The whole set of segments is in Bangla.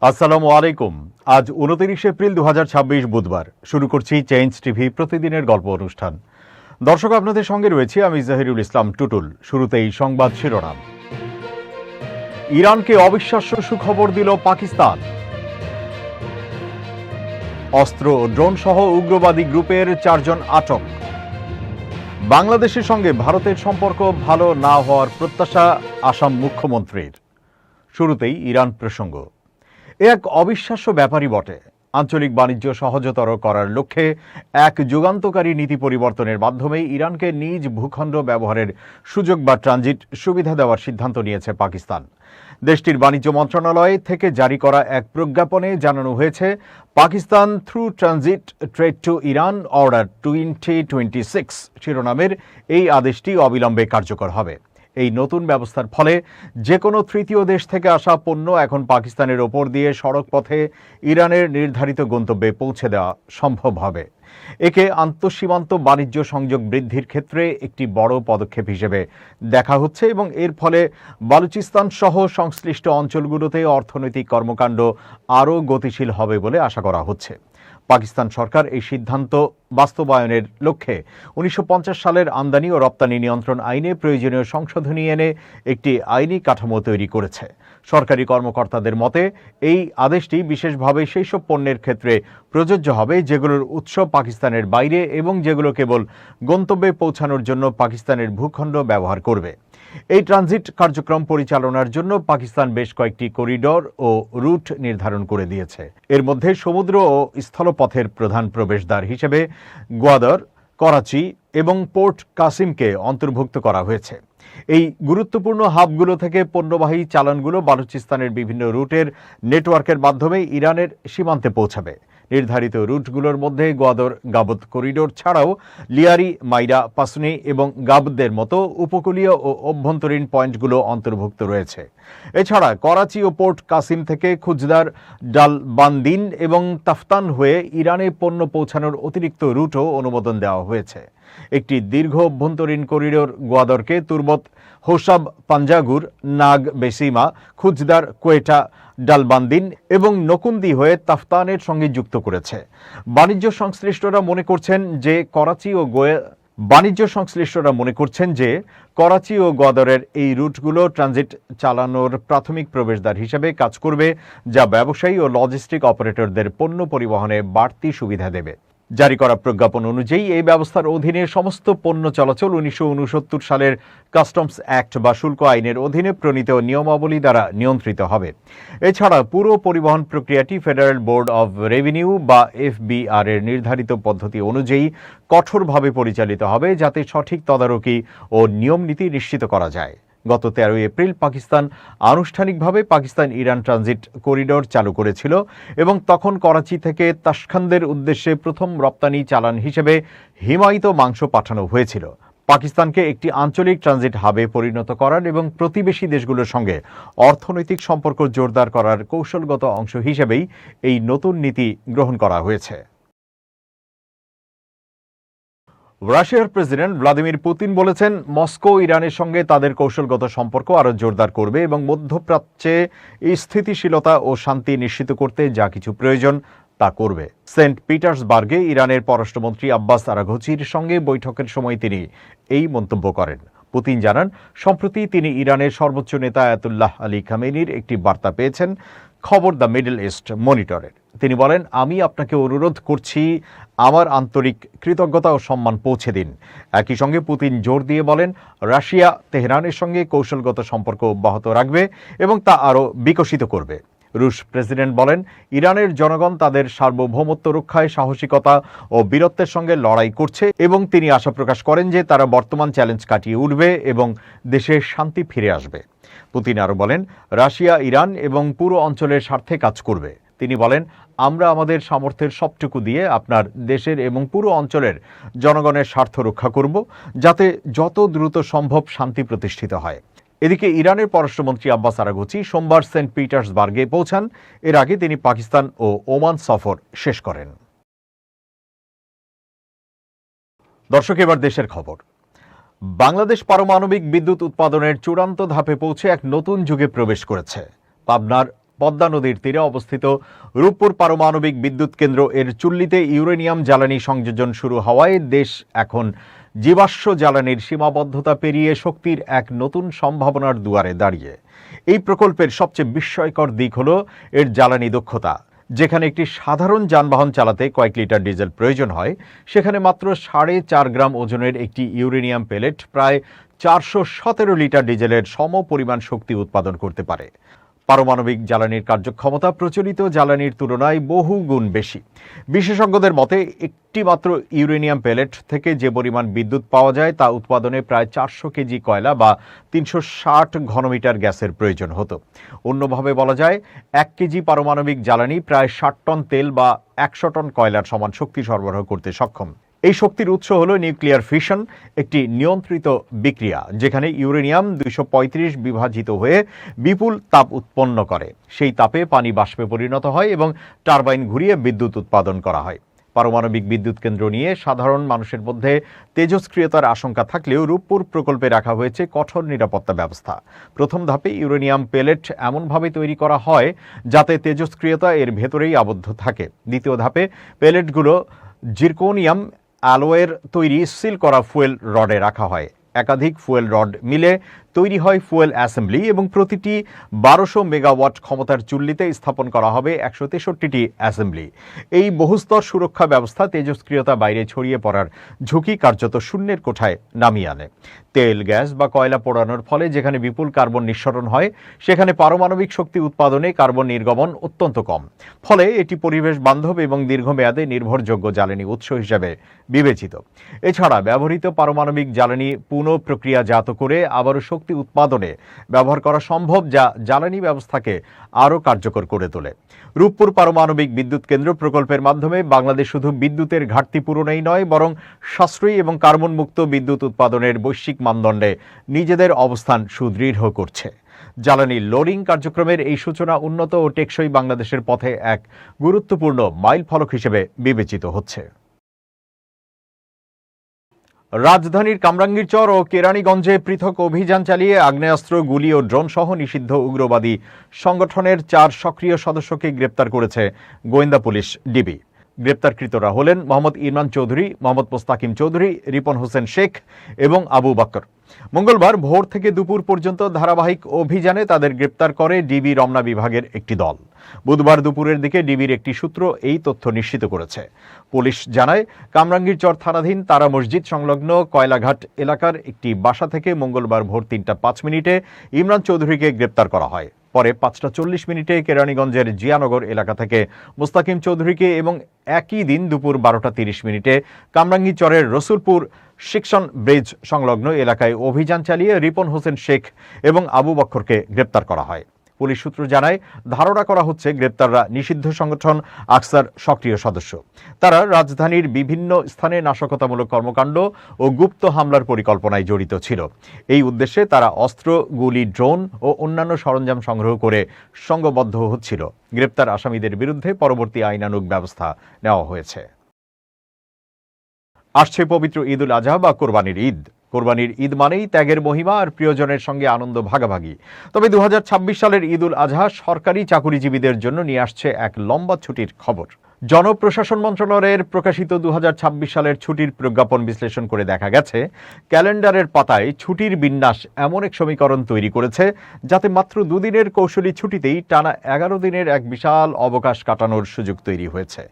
আসসালামু আলাইকুম। আজ 29 এপ্রিল 2026 বুধবার। শুরু করছি চেঞ্জ টিভি প্রতিদিনের গল্প অনুষ্ঠান। দর্শক, আপনাদের সঙ্গে রয়েছি আমি জাহিরুল ইসলাম টুটুল। শুরুতেই সংবাদ শিরোনাম। ইরানকে অবিশ্বাস্য সুখবর দিল পাকিস্তান। অস্ত্র ও ড্রোন সহ উগ্রবাদী গ্রুপের 4 জন আটক। বাংলাদেশের সঙ্গে ভারতের সম্পর্ক ভালো না হওয়ার প্রত্যাশা আসাম মুখ্যমন্ত্রীর। শুরুতেই ইরান প্রসঙ্গ। এক অবিশ্বাস্য ব্যাপারই বটে। আঞ্চলিক বাণিজ্য সহজতর করার লক্ষ্যে এক যুগান্তকারী নীতি পরিবর্তনের মাধ্যমে ইরানকে নিজ ভূখণ্ড ব্যবহারের সুযোগ বা ট্রানজিট সুবিধা দেওয়ার সিদ্ধান্ত নিয়েছে পাকিস্তান। দেশটির বাণিজ্য মন্ত্রণালয় থেকে জারি করা এক প্রজ্ঞাপনে জানানো হয়েছে, Pakistan through transit trade two Iran order 2026 শিরোনামের এই আদেশটি অবিলম্বে কার্যকর হবে। এই নতুন ব্যবস্থার ফলে যে কোনো তৃতীয় দেশ থেকে আসা পণ্য এখন পাকিস্তানের ওপর দিয়ে সড়ক পথে ইরানের নির্ধারিত গন্তব্যে পৌঁছে দেওয়া সম্ভব হবে। একে আন্তঃসীমান্ত বাণিজ্য সংযোগ বৃদ্ধির ক্ষেত্রে একটি বড় পদক্ষেপ হিসেবে দেখা হচ্ছে এবং এর ফলে বালুচিস্তান সহ সংশ্লিষ্ট অঞ্চলগুলোতে অর্থনৈতিক কর্মকাণ্ড আরও গতিশীল হবে বলে আশা করা হচ্ছে। পাকিস্তান সরকার এই সিদ্ধান্ত বাস্তবায়নের লক্ষ্যে 1950 সালের আমদানি ও রপ্তানি নিয়ন্ত্রণ আইনে প্রয়োজনীয় সংশোধনী এনে একটি আইনি কাঠামো তৈরি করেছে। সরকারি কর্মকর্তাদের মতে এই আদেশটি বিশেষভাবে সেই সব পণ্যের ক্ষেত্রে প্রযোজ্য হবে যেগুলোর উৎস পাকিস্তানের বাইরে এবং যেগুলো কেবল গন্তব্যে পৌঁছানোর জন্য পাকিস্তানের ভূখণ্ড ব্যবহার করবে। এই ট্রানজিট কার্যক্রম পরিচালনার জন্য পাকিস্তান বেশ কয়েকটি করিডর ও রুট নির্ধারণ করে দিয়েছে। এর মধ্যে সমুদ্র ও স্থলপথের প্রধান প্রবেশদ্বার হিসেবে গোয়াদর, করাচি এবং পোর্ট কাসিমকে অন্তর্ভুক্ত করা হয়েছে। এই গুরুত্বপূর্ণ হাবগুলো থেকে পণ্যবাহী চালানগুলো বালুচিস্তানের বিভিন্ন রুটের নেটওয়ার্কের মাধ্যমে ইরানের সীমান্তে পৌঁছাবে। নির্ধারিত রুটগুলোর মধ্যে গোয়াদর গাবত করিডোর ছাড়াও লিয়ারি, মাইরা, পাসনি এবং গাবদের মতো উপকূলীয় ও অভ্যন্তরীণ পয়েন্টগুলো অন্তর্ভুক্ত রয়েছে। এছাড়া করাচি ও পোর্ট কাসিম থেকে খুজদার, ডালবান্দিন এবং তাফতান হয়ে ইরানে পণ্য পৌঁছানোর অতিরিক্ত রুটও অনুমোদন দেওয়া হয়েছে। একটি দীর্ঘ অভ্যন্তরীণ করিডোর গোয়াদরকে তুরবত, হোসাব, পাঞ্জাগুর, নাগ বেসিমা, খুজদার, কোয়েটা, ডালবান্দিন এবং নকুন্দি হয়ে তাফতানের সঙ্গে যুক্ত করেছে। বাণিজ্য সংশ্লিষ্টরা মনে করছেন যে করাচি ও গোয়াদরের এই রুটগুলো ট্রানজিট চালানোর প্রাথমিক প্রবেশদ্বার হিসেবে কাজ করবে, যা ব্যবসায়ী ও লজিস্টিক অপারেটরদের পণ্য পরিবহনে বাড়তি সুবিধা দেবে। জারি করা প্রজ্ঞাপন অনুযায়ী এই ব্যবস্থার অধীনে সমস্ত পণ্য চলাচল 1969 সালের কাস্টমস অ্যাক্ট বা শুল্ক আইনের অধীনে প্রণীত নিয়মাবলী দ্বারা নিয়ন্ত্রিত হবে। এছাড়া পুরো পরিবহন প্রক্রিয়াটি ফেডারেল বোর্ড অব রেভিনিউ বা FBR এর নির্ধারিত পদ্ধতি অনুযায়ী কঠোরভাবে পরিচালিত হবে, যাতে সঠিক তদারকি ও নিয়ম নীতি নিশ্চিত করা যায়। গত 13 এপ্রিল পাকিস্তান আনুষ্ঠানিকভাবে পাকিস্তান ইরান ট্রানজিট করিডোর চালু করেছিল এবং তখন করাচি থেকে তাশখান্দের উদ্দেশ্যে প্রথম রপ্তানি চালান হিসেবে হিমায়িত মাংস পাঠানো হয়েছিল। পাকিস্তানকে একটি আঞ্চলিক ট্রানজিট হাবে পরিণত করার এবং প্রতিবেশী দেশগুলোর সঙ্গে অর্থনৈতিক সম্পর্ক জোরদার করার কৌশলগত অংশ হিসেবেই এই নতুন নীতি গ্রহণ করা হয়েছে। রাশিয়ার প্রেসিডেন্ট ভ্লাদিমির পুতিন বলেছেন, মস্কো ইরানের সঙ্গে তাদের কৌশলগত সম্পর্ক আরও জোরদার করবে এবং মধ্যপ্রাচ্যে স্থিতিশীলতা ও শান্তি নিশ্চিত করতে যা কিছু প্রয়োজন তা করবে। সেন্ট পিটার্সবার্গে ইরানের পররাষ্ট্রমন্ত্রী আব্বাস আরাঘচির সঙ্গে বৈঠকের সময় তিনি এই মন্তব্য করেন। পুতিন জানান, সম্প্রতি তিনি ইরানের সর্বোচ্চ নেতা আয়াতুল্লাহ আলী খামেনির একটি বার্তা পেয়েছেন, খবর দ্য মিডল ইস্ট মনিটরের। তিনি বলেন, আমি আপনাকে অনুরোধ করছি আমার আন্তরিক কৃতজ্ঞতা ও সম্মান পৌঁছে দিন। একই সঙ্গে পুতিন জোর দিয়ে বলেন, রাশিয়া তেহরানের সঙ্গে কৌশলগত সম্পর্ক অব্যাহত রাখবে এবং তা আরও বিকশিত করবে। রুশ প্রেসিডেন্ট বলেন, ইরানের জনগণ তাদের সার্বভৌমত্ব রক্ষায় সাহসিকতা ও বীরত্বের সঙ্গে লড়াই করছে এবং তিনি আশা প্রকাশ করেন যে তারা বর্তমান চ্যালেঞ্জ কাটিয়ে উঠবে এবং দেশে শান্তি ফিরে আসবে। পুতিন আরও বলেন, রাশিয়া ইরান এবং পুরো অঞ্চলের স্বার্থে কাজ করবে। তিনি বলেন, আমরা আমাদের সামর্থ্যের সবটুকু দিয়ে আপনার দেশের এবং পুরো অঞ্চলের জনগণের স্বার্থ রক্ষা করব, যাতে যত দ্রুত সম্ভব শান্তি প্রতিষ্ঠিত হয়। এদিকে ইরানের পররাষ্ট্রমন্ত্রী আব্বাস আরাঘচি সোমবার সেন্ট পিটার্সবার্গে পৌঁছান। এর আগে তিনি পাকিস্তান ও ওমান সফর শেষ করেন। দর্শক, এবার দেশের খবর। বাংলাদেশ পারমাণবিক বিদ্যুৎ উৎপাদনের চূড়ান্ত ধাপে পৌঁছে এক নতুন যুগে প্রবেশ করেছে। পাবনার পদ্মা নদীর তীরে অবস্থিত রূপপুর পারমাণবিক বিদ্যুৎ কেন্দ্র এর চুল্লিতে ইউরেনিয়াম জ্বালানি সংযোজন শুরু হওয়ায় দেশ এখন জীবাশ্ম জ্বালানির সীমাবদ্ধতা পেরিয়ে শক্তির এক নতুন সম্ভাবনার দুয়ারে দাঁড়িয়ে। এই প্রকল্পের সবচেয়ে বিস্ময়কর দিক হল এর জ্বালানি দক্ষতা। যেখানে একটি সাধারণ যানবাহন চালাতে কয়েক লিটার ডিজেল প্রয়োজন হয়, সেখানে মাত্র 4.5 গ্রাম ওজনের একটি ইউরেনিয়াম পেলেট প্রায় 417 লিটার ডিজেলের সমপরিমাণ শক্তি উৎপাদন করতে পারে। পারমাণবিক জ্বালানির কার্যক্ষমতা প্রচলিত জ্বালানির তুলনায় বহু গুণ বেশি। বিশেষজ্ঞদের মতে একটি মাত্র ইউরেনিয়াম পেলেট থেকে যে পরিমাণ বিদ্যুৎ পাওয়া যায় তা উৎপাদনে প্রায় 400 কেজি কয়লা বা 360 ঘনমিটার গ্যাসের প্রয়োজন হতো। অন্যভাবে বলা যায় 1 কেজি পারমাণবিক জ্বালানি প্রায় 60 টন তেল বা 100 টন কয়লার সমান শক্তি সরবরাহ করতে সক্ষম। এই শক্তির উৎস হল নিউক্লিয়ার ফিশন, একটি নিয়ন্ত্রিত বিক্রিয়া যেখানে ইউরেনিয়াম 235 বিভাজিত হয়ে বিপুল তাপ উৎপন্ন করে। সেই তাপে পানি বাষ্পে পরিণত হয় এবং টারবাইন ঘুরিয়ে বিদ্যুৎ উৎপাদন করা হয়। পারমাণবিক বিদ্যুৎ কেন্দ্র নিয়ে সাধারণ মানুষের মধ্যে তেজস্ক্রিয়তার আশঙ্কা থাকলেও রূপপুর প্রকল্পে রাখা হয়েছে কঠোর নিরাপত্তা ব্যবস্থা। প্রথম ধাপে ইউরেনিয়াম পেলেট এমনভাবে তৈরি করা হয় যাতে তেজস্ক্রিয়তা এর ভেতরেই আবদ্ধ থাকে। দ্বিতীয় ধাপে পেলেটগুলো জিরকোনিয়াম অ্যালয়ের তৈরি সিল করা ফুয়েল রডে রাখা হয়। একাধিক ফুয়েল রড মিলে তৈরি হয় ফুয়েল অ্যাসেম্বলি এবং প্রতিটি 1200 মেগাওয়াট ক্ষমতার চুল্লিতে স্থাপন করা হবে 163টি অ্যাসেম্বলি। এই বহুস্তর সুরক্ষা ব্যবস্থা তেজস্ক্রিয়তা বাইরে ছড়িয়ে পড়ার ঝুঁকি কার্যত শূন্যের কোঠায় নামিয়ে আনে। তেল, গ্যাস বা কয়লা পোড়ানোর ফলে যেখানে বিপুল কার্বন নিঃসরণ হয়, সেখানে পারমাণবিক শক্তি উৎপাদনে কার্বন নির্গমন অত্যন্ত কম। ফলে এটি পরিবেশ বান্ধব এবং দীর্ঘমেয়াদে নির্ভরযোগ্য জ্বালানি উৎস হিসেবে বিবেচিত। এছাড়া ব্যবহৃত পারমাণবিক জ্বালানি পুনঃ প্রক্রিয়াজাত করে আবারও শক্তি উৎপাদনে ব্যবহার করা সম্ভব, যা জ্বালানি ব্যবস্থাকে আরও কার্যকর করে তোলে। রূপপুর পারমাণবিক বিদ্যুৎ কেন্দ্র প্রকল্পের মাধ্যমে বাংলাদেশ শুধু বিদ্যুতের ঘাটতি পূরণেই নয়, বরং সাশ্রয়ী এবং কার্বন মুক্ত বিদ্যুৎ উৎপাদনের বৈশ্বিক মানদণ্ডে নিজেদের অবস্থান সুদৃঢ় করছে। জ্বালানি লোডিং কার্যক্রমের এই সূচনা উন্নত ও টেকসই বাংলাদেশের পথে এক গুরুত্বপূর্ণ মাইলফলক হিসেবে বিবেচিত হচ্ছে। রাজধানীর কামরাঙ্গীরচর ও কেরানীগঞ্জে পৃথক অভিযান চালিয়ে আগ্নেয়াস্ত্র, গুলি ও ড্রোন সহ নিষিদ্ধ উগ্রবাদী সংগঠনের 4 সক্রিয় সদস্যকে গ্রেপ্তার করেছে গোয়েন্দা পুলিশ ডিবি। গ্রেপ্তারকৃতরা হলেন মোহাম্মদ ইরমান চৌধুরী, মোহাম্মদ মোস্তাকিম চৌধুরী, রিপন হোসেন শেখ এবং আবু বকর। মঙ্গলবার ভোর থেকে দুপুর পর্যন্ত ধারাবাহিক অভিযানে তাদের গ্রেপ্তার করে ডিবি রমনা বিভাগের একটি দল। বুধবার দুপুরের দিকে ডিবির একটি সূত্র এই তথ্য নিশ্চিত করেছে। পুলিশ জানায়, কামরাঙ্গীরচর থানাধীন তারা মসজিদ সংলগ্ন কয়লাঘাট এলাকার একটি বাসা থেকে মঙ্গলবার ভোর 3টা 5 মিনিটে ইমরান চৌধুরীকে গ্রেপ্তার করা হয়। পরে 5টা 40 মিনিটে কেরানীগঞ্জের জিয়ানগর এলাকা থেকে মোস্তাকিম চৌধুরীকে এবং একই দিন দুপুর 12টা 30 মিনিটে কামরাঙ্গীরচরের রসুলপুর সেকশন ব্রিজ সংলগ্ন এলাকায় অভিযান চালিয়ে রিপন হোসেন শেখ এবং আবু বক্করকে গ্রেপ্তার করা হয়। পুলিশ সূত্র জানায়, ধারণা করা হচ্ছে গ্রেপ্তাররা নিষিদ্ধ সংগঠন আকসার সক্রিয় সদস্য। তারা রাজধানীর বিভিন্ন স্থানে নাশকতামূলক কর্মকাণ্ড ও গুপ্ত হামলার পরিকল্পনায় জড়িত ছিল। এই উদ্দেশ্যে তারা অস্ত্র, গুলি, ড্রোন ও অন্যান্য সরঞ্জাম সংগ্রহ করে সংঘবদ্ধ হচ্ছিল। গ্রেপ্তার আসামিদের বিরুদ্ধে পরবর্তী আইনানুগ ব্যবস্থা নেওয়া হয়েছে। আসছে পবিত্র ঈদ উল আজহা বা কোরবানির ঈদ। কোরবানির ঈদ মানেই ত্যাগের মহিমা আর প্রিয়জনের সঙ্গে আনন্দ ভাগাভাগি। তবে 2026 সালের ঈদ উল আজহা সরকারি চাকুরিজীবীদের জন্য নিয়ে আসছে এক লম্বা ছুটির খবর। জনপ্রশাসন মন্ত্রণালয়ের প্রকাশিত 2026 সালের ছুটির প্রজ্ঞাপন বিশ্লেষণ করে দেখা গেছে, ক্যালেন্ডারের পাতায় ছুটির বিন্যাস এমন এক সমীকরণ তৈরি করেছে যাতে মাত্র 2 দিনের কৌশলী ছুটিতেই টানা 11 দিনের এক বিশাল অবকাশ কাটানোর সুযোগ তৈরি হয়েছে।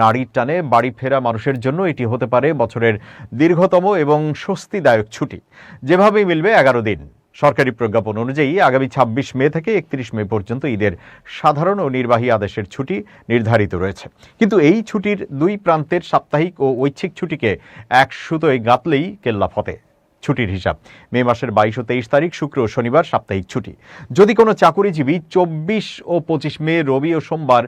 নারীর টানে বাড়ি ফেরা মানুষের জন্য এটি হতে পারে বছরের দীর্ঘতম এবং স্বস্তিদায়ক ছুটি। যেভাবেই মিলবে 11 দিন। সরকারি প্রজ্ঞাপন অনুযায়ী আগামী 26 মে থেকে 31 মে পর্যন্ত ঈদের সাধারণ ও নির্বাহী আদেশের ছুটি নির্ধারিত রয়েছে। কিন্তু এই ছুটির 2 প্রান্তের সাপ্তাহিক ও ঐচ্ছিক ছুটিকে এক সুতোয় গাঁথলেই কেল্লা ফতে। ছুটির হিসাব: মে মাসের 22 ও 23 তারিখ শুক্র ও শনিবার সাপ্তাহিক ছুটি। যদি কোনো চাকুরিজীবী 24 ও 25 মে রবি ও সোমবার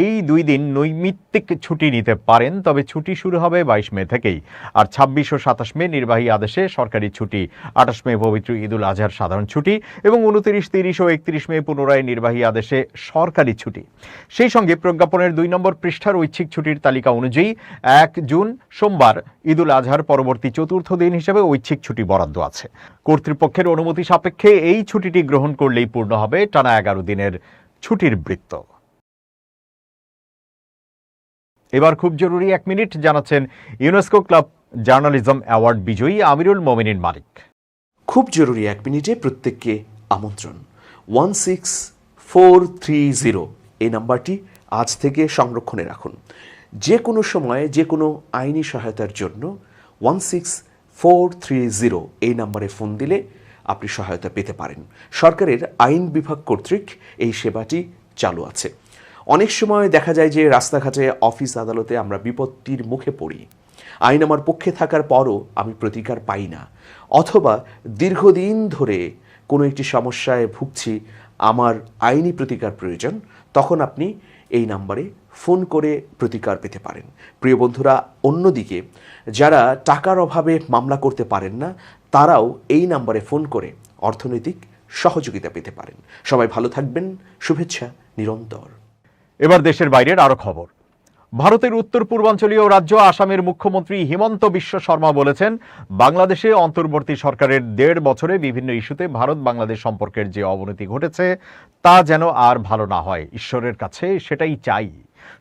এই 2 দিন নৈমিত্তিক ছুটি নিতে পারেন, তবে ছুটি শুরু হবে 22 মে থেকেই। আর 26 ও 27 মে নির্বাহী আদেশে সরকারি ছুটি, 28 মে পবিত্র ঈদ উল আজহার সাধারণ ছুটি এবং 29, 30 ও 31 মে পুনরায় নির্বাহী আদেশে সরকারি ছুটি। সেই সঙ্গে প্রজ্ঞাপনের 2 নম্বর পৃষ্ঠার ঐচ্ছিক ছুটির তালিকা অনুযায়ী 1 জুন সোমবার ঈদ উল আজহার পরবর্তী চতুর্থ দিন হিসেবে ঐচ্ছিক ছুটি বরাদ্দ আছে। কর্তৃপক্ষের অনুমতি সাপেক্ষে এই ছুটিটি গ্রহণ করলেই পূর্ণ হবে টানা 11 দিনের ছুটির বৃত্ত। এবার খুব জরুরি 1 মিনিট জানাচ্ছেন ইউনেস্কো ক্লাব জার্নালিজম অ্যাওয়ার্ড বিজয়ী আমিরুল মোমিনিন মালিক। খুব জরুরি 1 মিনিটে প্রত্যেককে আমন্ত্রণ। 16430 এই নাম্বারটি আজ থেকে সংরক্ষণে রাখুন। যে কোনো সময়ে যে কোনো আইনি সহায়তার জন্য 16430 এই নাম্বারে ফোন দিলে আপনি সহায়তা পেতে পারেন। সরকারের আইন বিভাগ কর্তৃক এই সেবাটি চালু আছে। অনেক সময় দেখা যায় যে রাস্তাঘাটে, অফিস আদালতে আমরা বিপত্তির মুখে পড়ি, আইন আমার পক্ষে থাকার পরও আমি প্রতিকার পাই না, অথবা দীর্ঘদিন ধরে কোনো একটি সমস্যায় ভুগছি, আমার আইনি প্রতিকার প্রয়োজন, তখন আপনি এই নাম্বারে ফোন করে প্রতিকার পেতে পারেন। প্রিয় বন্ধুরা, অন্যদিকে যারা টাকার অভাবে মামলা করতে পারেন না, তারাও এই নাম্বারে ফোন করে অর্থনৈতিক সহযোগিতা পেতে পারেন। সবাই ভালো থাকবেন, শুভেচ্ছা নিরন্তর। এবার দেশের বাইরের আরো খবর। ভারতের উত্তর পূর্বাঞ্চলীয় রাজ্য আসামের মুখ্যমন্ত্রী হিমন্ত বিশ্ব শর্মা বলেছেন, বাংলাদেশে অন্তর্বর্তী সরকারের 1.5 বছরে বিভিন্ন ইস্যুতে ভারত বাংলাদেশ সম্পর্কের যে অবনতি ঘটেছে তা যেন আর ভালো না হয়। ঈশ্বরের কাছে সেটাই চাই।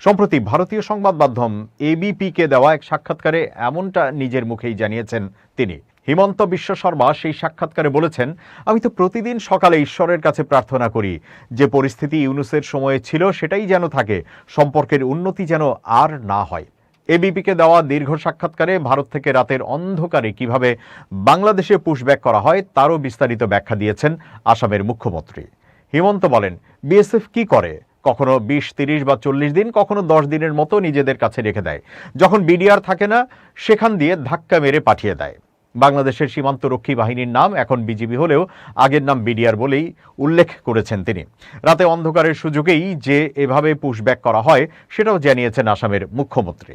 সম্প্রতি ভারতীয় সংবাদ মাধ্যম এবিপিকে দেওয়া এক সাক্ষাৎকারে এমনটা নিজের মুখেই জানিয়েছেন তিনি। হিমন্ত বিশ্ব শর্মা সেই সাক্ষাৎকারে বলেছেন, আমি তো প্রতিদিন সকালে ঈশ্বরের কাছে প্রার্থনা করি যে পরিস্থিতি ইউনূসের সময়ে ছিল সেটাই যেন থাকে, সম্পর্কের উন্নতি যেন আর না হয়। এবিপিকে দেওয়া দীর্ঘ সাক্ষাৎকারে ভারত থেকে রাতের অন্ধকারে কিভাবে বাংলাদেশে পুশব্যাক করা হয় তারও বিস্তারিত ব্যাখ্যা দিয়েছেন আসামের মুখ্যমন্ত্রী। হিমন্ত বলেন, বিএসএফ কি করে, কখনো 20, 30 বা 40 দিন, কখনো 10 দিনের মতো নিজেদের কাছে রেখে দেয়। যখন বিডিআর থাকে না, সেখান দিয়ে ধাক্কা মেরে পাঠিয়ে দেয়। বাংলাদেশের সীমান্তরক্ষী বাহিনীর নাম এখন বিজিবি হলেও আগের নাম বিডিআর বলেই উল্লেখ করেছেন তিনি। রাতে অন্ধকারের সুযোগেই যে এভাবে পুশব্যাক করা হয় সেটাও জানিয়েছেন আসামের মুখ্যমন্ত্রী।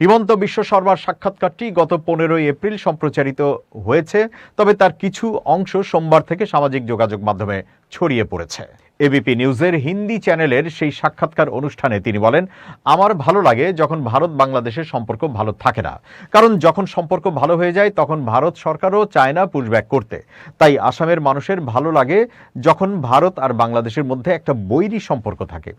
হিমন্ত বিশ্ব শর্মার সাক্ষাৎকারটি গত 15 এপ্রিল সম্প্রচারিত হয়েছে, তবে তার কিছু অংশ সোমবার থেকে সামাজিক যোগাযোগ মাধ্যমে ছড়িয়ে পড়েছে। এবিপি নিউজের হিন্দি চ্যানেলের সেই সাক্ষাৎকার অনুষ্ঠানে তিনি বলেন, আমার ভালো লাগে যখন ভারত বাংলাদেশের সম্পর্ক ভালো থাকে না, কারণ যখন সম্পর্ক ভালো হয়ে যায় তখন ভারত সরকারও চায় না পুশব্যাক করতে। তাই আসামের মানুষের ভালো লাগে যখন ভারত আর বাংলাদেশের মধ্যে একটা বৈরী সম্পর্ক থাকে।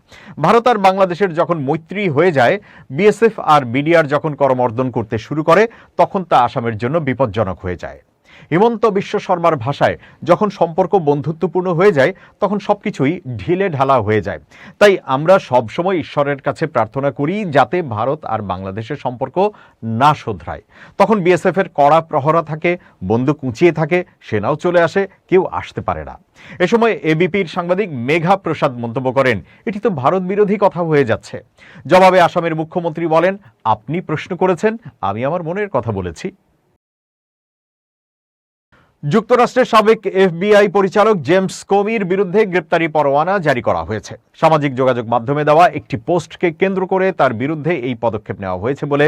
ভারত আর বাংলাদেশের যখন মৈত্রী হয়ে যায়, বিএসএফ আর বিডিআর যখন করমর্দন করতে শুরু করে, তখন তা আসামের জন্য বিপজ্জনক হয়ে যায়। হিমন্ত বিশ্ব শর্মার ভাষায়, যখন সম্পর্ক বন্ধুত্বপূর্ণ হয়ে যায় তখন সবকিছুই ঢিলে ঢালা হয়ে যায়। তাই আমরা সবসময় ঈশ্বরের কাছে প্রার্থনা করি যাতে ভারত আর বাংলাদেশের সম্পর্ক না শোধরায়। তখন বিএসএফ এর কড়া প্রহরা থাকে, বন্দুক উঁচিয়ে থাকে, সেনাও চলে আসে, কেউ আসতে পারে না। এ সময় এবিপির সাংবাদিক মেঘা প্রসাদ মন্তব্য করেন, এটি তো ভারত বিরোধী কথা হয়ে যাচ্ছে। জবাবে আসামের মুখ্যমন্ত্রী বলেন, আপনি প্রশ্ন করেছেন, আমি আমার মনের কথা বলেছি। যুক্তরাষ্ট্রের সাবেক এফবিআই পরিচালক জেমস কোমির বিরুদ্ধে গ্রেপ্তারি পরোয়ানা জারি করা হয়েছে। সামাজিক যোগাযোগ মাধ্যমে দেওয়া একটি পোস্টকে কেন্দ্র করে তার বিরুদ্ধে এই পদক্ষেপ নেওয়া হয়েছে বলে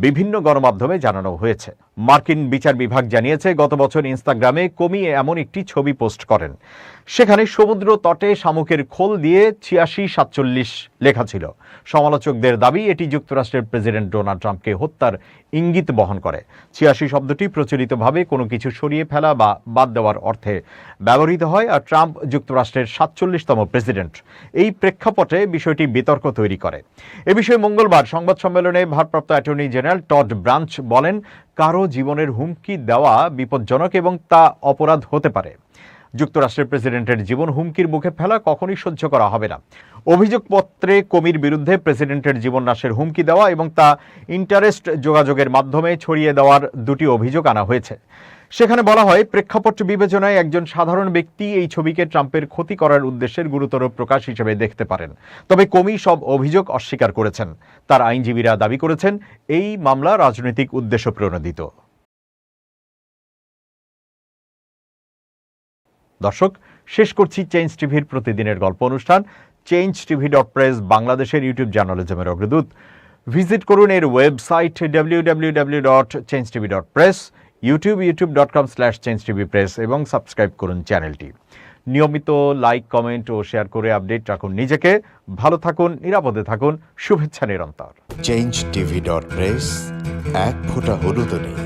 বিভিন্ন গণমাধ্যমে জানানো হয়েছে। মার্কিন বিচার বিভাগ জানিয়েছে, গত বছর ইনস্টাগ্রামে কোমি এমন একটি ছবি পোস্ট করেন, সেখানে সমুদ্র তটে শামুকের খোল দিয়ে 86-47 লেখা ছিল। সমালোচকদের দাবি এটি যুক্তরাষ্ট্রের প্রেসিডেন্ট ডোনাল্ড ট্রাম্পকে হত্যার ইঙ্গিত বহন করে। 86 শব্দটি প্রচলিতভাবে কোনো কিছু সরিয়ে ফেলা বা বাদ দেওয়ার অর্থে ব্যবহৃত হয়, আর ট্রাম্প যুক্তরাষ্ট্রের 47তম প্রেসিডেন্ট। এই প্রেক্ষাপটে বিষয়টি বিতর্ক তৈরি করে। এ বিষয়ে মঙ্গলবার সংবাদ সম্মেলনে ভারপ্রাপ্ত অ্যাটর্নি জেনারেল টড ব্রাঞ্চ বলেন, কারো জীবনের হুমকি দেওয়া বিপজ্জনক এবং তা অপরাধ হতে পারে। যুক্তরাষ্ট্রের প্রেসিডেন্টের জীবন হুমকির মুখে ফেলা কখনোই সহ্য করা হবে না। অভিযোগপত্রে কোমির বিরুদ্ধে প্রেসিডেন্টের জীবন নাশের হুমকি দেওয়া এবং তা ইন্টারেস্ট যোগাযোগের মাধ্যমে ছড়িয়ে দেওয়ার 2টি অভিযোগ আনা হয়েছে। সেখানে বলা হয়, প্রেক্ষাপট বিবেচনায় একজন সাধারণ ব্যক্তি এই ছবিকে ট্রাম্পের ক্ষতি করার উদ্দেশ্যের গুরুতর প্রকাশ হিসেবে দেখতে পারেন। তবে কোমি সব অভিযোগ অস্বীকার করেছেন। তার আইনজীবীরা দাবি করেছেন, এই মামলা রাজনৈতিক উদ্দেশ্য প্রণোদিত। দর্শক, শেষ করছি চেঞ্জ টিভির প্রতিদিনের গল্প অনুষ্ঠান। changetv.press বাংলাদেশের ইউটিউব জার্নালিজমের অগ্রদূত। ভিজিট করুন এর ওয়েবসাইট www.changetv.press, youtube.com/changetvpress এবং সাবস্ক্রাইব করুন চ্যানেলটি। নিয়মিত লাইক, কমেন্ট ও শেয়ার করে আপডেট রাখুন নিজেকে। ভালো থাকুন, নিরাপদে থাকুন, শুভেচ্ছা নিরন্তর। changetv.press, এক ফোঁটা হলুদও নেই।